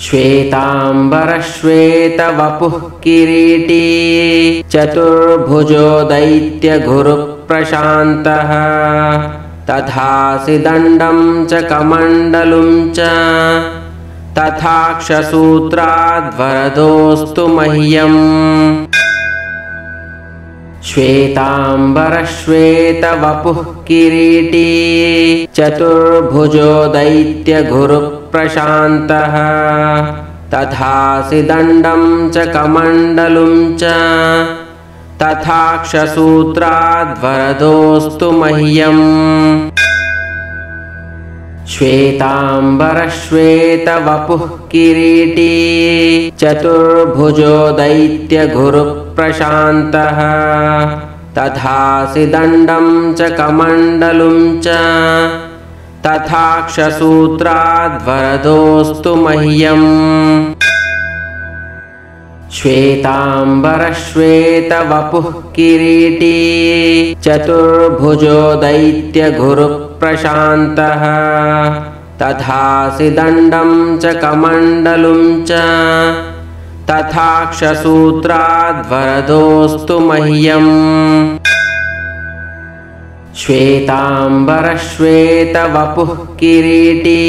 श्वेतांबरश्वेतवपुः किरीटी चतुर्भुजो दैत्यगुरुप्रशान्तः तथासि दण्डं च कमण्डलुं च तथाक्षसूत्राद्वरदोऽस्तु मह्यम् श्वेतांबरश्वेतवपुः किरीटी चतुर्भुजो दैत्यगुरुप्रशान्तः तथासि दण्डं च कमण्डलुं च तथाक्षसूत्राद्वरदोऽस्तु मह्यम् श्वेतांबरश्वेतवपुः किरीटी चतुर्भुजो दैत्यगुरुप्रशान्तः तथासि दण्डं च कमण्डलुं च तथाक्षसूत्राद्वरदोऽस्तु मह्यम् श्वेतांबरश्वेतवपुः किरीटी चतुर्भुजो दैत्यगुरुप्रशान्तः तथासि दण्डं च कमण्डलुं च तथाक्षसूत्राद्वरदोऽस्तु मह्यम् श्वेतांबरश्वेतवपुः किरीटी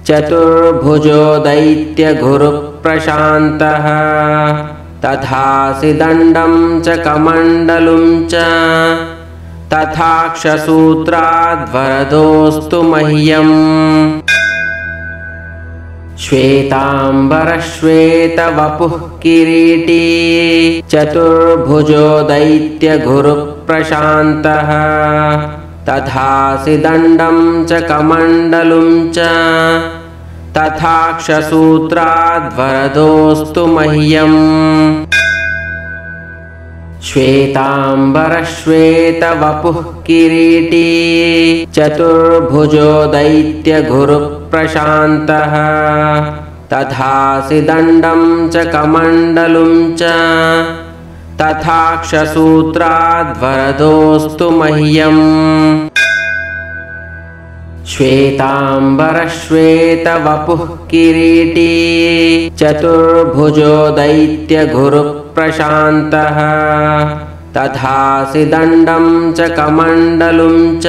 चतुर्भुजो दैत्यगुरुप्रशान्तः तथासि दण्डं च कमण्डलुं च तथाक्षसूत्राद्वरदोऽस्तु मह्यम् श्वेतांबरश्वेतवपुः किरीटी चतुर्भुजो दैत्यगुरुप्रशान्तः तथासि दण्डं च कमण्डलुं च तथाक्षसूत्राद्वरदोऽस्तु मह्यम् श्वेतांबरश्वेतवपुः किरीटी चतुर्भुजो दैत्यगुरुप्रशान्तः तथासि दण्डं च कमण्डलुं च तथाक्षसूत्राद्वरदोऽस्तु मह्यम् श्वेतांबरश्वेतवपुः किरीटी चतुर्भुजो दैत्यगुरुप्रशान्तः तथासि दण्डं च कमण्डलुं च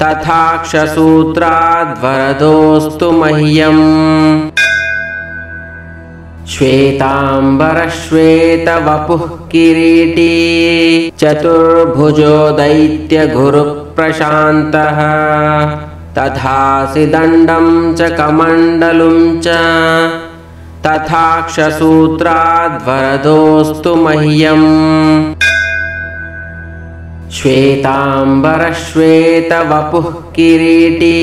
तथाक्षसूत्राद्वरदोऽस्तु मह्यम् श्वेतांबरश्वेतवपुः किरीटी चतुर्भुजो दैत्यगुरुप्रशान्तः तथासि दण्डं च कमण्डलुं च तथाक्षसूत्राद्वरदोऽस्तु मह्यम् श्वेतांबरश्वेतवपुः किरीटी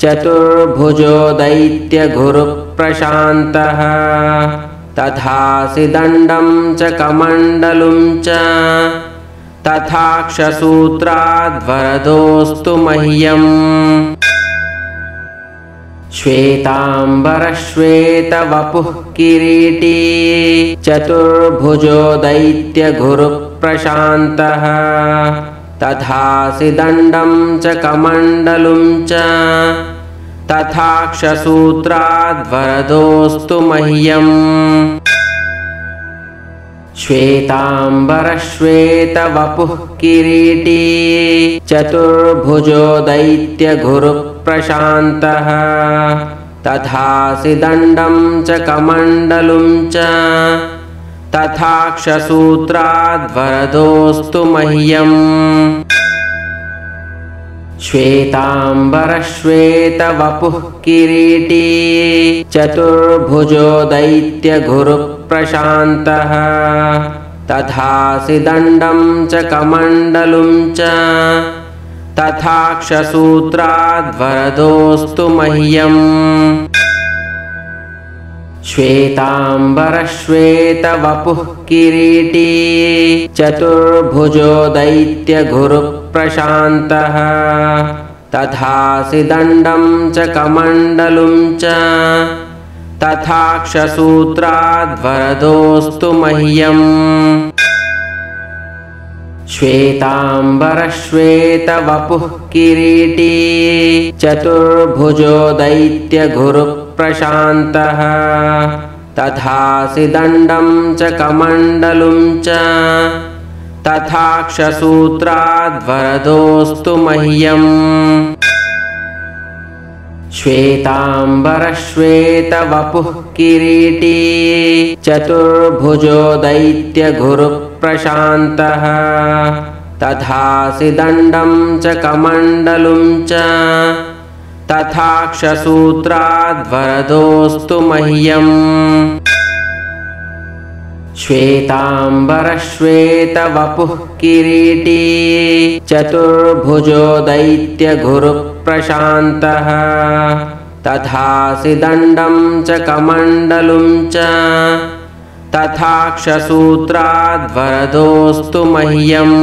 चतुर्भुजो दैत्यगुरुप्रशान्तः तथासि दण्डं च कमण्डलुं च तथाक्षसूत्राद्वरदोऽस्तु मह्यम् श्वेतांबरश्वेतवपुः किरीटी चतुर्भुजो दैत्यगुरुप्रशान्तः तथासि दण्डं च कमण्डलुं च तथाक्षसूत्राद्वरदोऽस्तु मह्यम् श्वेतांबरश्वेतवपुः किरीटी चतुर्भुजो दैत्यगुरुप्रशान्तः तथासि दण्डं च कमण्डलुं च तथाक्षसूत्राद्वरदोऽस्तु मह्यम् श्वेतांबरश्वेतवपुः किरीटी चतुर्भुजो दैत्यगुरुप्रशान्तः तथासि दण्डं च कमण्डलुं च तथाक्षसूत्राद्वरदोऽस्तु मह्यम् श्वेतांबरश्वेतवपुः किरीटी चतुर्भुजो दैत्यगुरुप्रशान्तः तथासि दण्डं च कमण्डलुं च तथाक्षसूत्राद्वरदोऽस्तु मह्यम् श्वेतांबरश्वेतवपुः किरीटी चतुर्भुजो दैत्यगुरुप्रशान्तः प्रशान्तः तथासि दण्डं च कमण्डलुं च तथाक्षसूत्राद्वरदोऽस्तु मह्यम् श्वेताम्बरश्वेतवपुः किरीटी चतुर्भुजो दैत्यगुरुप्रशान्तः तथासि दण्डं च कमण्डलुं च तथाक्षसूत्राद्वरदोऽस्तु मह्यम् श्वेताम्बरश्वेतवपुः किरीटी चतुर्भुजो दैत्यगुरुप्रशान्तः तथासि दण्डं च कमण्डलुं च तथाक्षसूत्राद्वरदोऽस्तु मह्यम्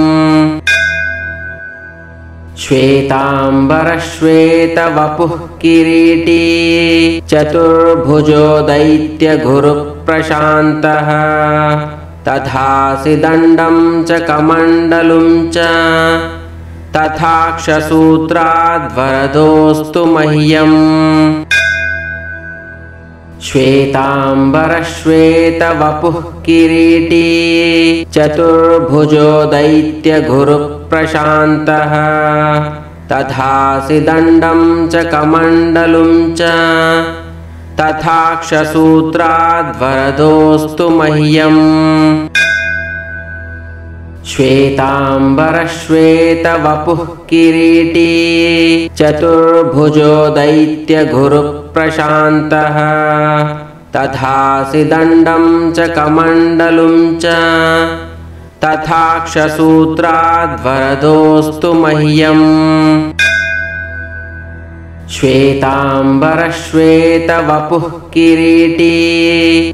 श्वेताम्बरश्वेतवपुः किरीटी चतुर्भुजो दैत्यगुरुप्रशान्तः तथासि दण्डं च कमण्डलुं च तथाक्षसूत्राद्वरदोऽस्तु मह्यम् श्वेताम्बरश्वेतवपुः किरीटी चतुर्भुजो दैत्यगुरुप्रशान्तः तथासि दण्डं च कमण्डलुं च तथाक्षसूत्राद्वरदोऽस्तु मह्यम् श्वेताम्बरश्वेतवपुः किरीटी चतुर्भुजो दैत्यगुरुप्रशान्तः तथासि दण्डं च कमण्डलुं च तथाक्षसूत्राद्वरदोऽस्तु मह्यम् श्वेताम्बरश्वेतवपुः किरीटी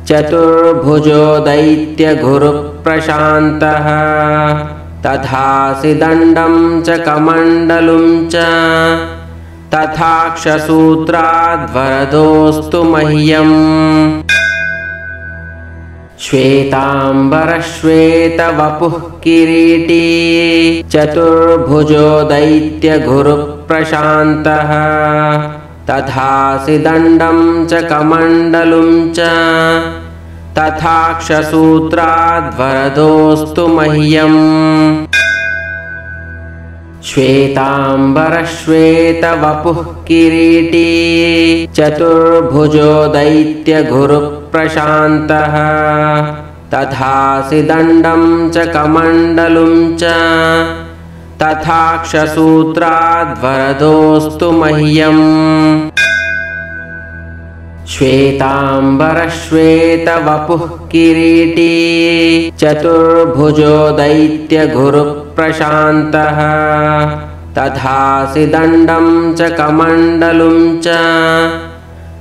चतुर्भुजो दैत्यगुरुप्रशान्तः तथासि दण्डं च कमण्डलुं च तथाक्षसूत्राद्वरदोऽस्तु मह्यम् श्वेताम्बरश्वेतवपुः किरीटी चतुर्भुजो दैत्यगुरुप्रशान्तः तथासि दण्डं च कमण्डलुं च तथाक्षसूत्राद्वरदोऽस्तु मह्यम् श्वेताम्बरश्वेतवपुः किरीटी चतुर्भुजो दैत्यगुरुप्रशान्तः तथासि दण्डं च कमण्डलुं च तथाक्षसूत्राद्वरदोऽस्तु मह्यम् श्वेताम्बरश्वेतवपुः किरीटी चतुर्भुजो दैत्यगुरुप्रशान्तः तथासि दण्डं च कमण्डलुं च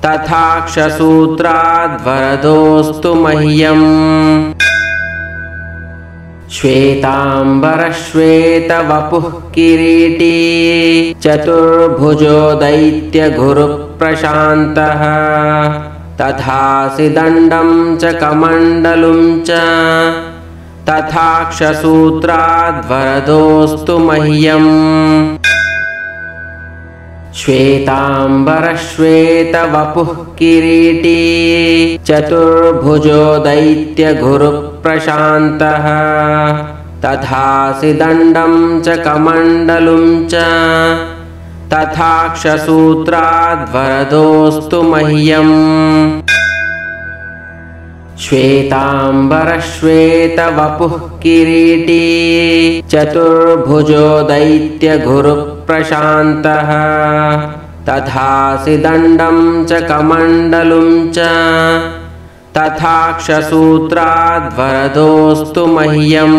तथाक्षसूत्राद्वरदोऽस्तु मह्यम् श्वेताम्बरश्वेतवपुः किरीटी चतुर्भुजो दैत्यगुरुप्रशान्तः तथासि दण्डं च कमण्डलुं च तथाक्षसूत्राद्वरदोऽस्तु मह्यम् श्वेताम्बरश्वेतवपुः किरीटी चतुर्भुजो दैत्यगुरुप्रशान्तः तथासि दण्डं च कमण्डलुं च तथाक्षसूत्राद्वरदोऽस्तु मह्यम् श्वेताम्बरश्वेतवपुः किरीटी चतुर्भुजो दैत्यगुरुप्रशान्तः तथासि दण्डं च कमण्डलुं च तथाक्षसूत्राद्वरदोऽस्तु मह्यम्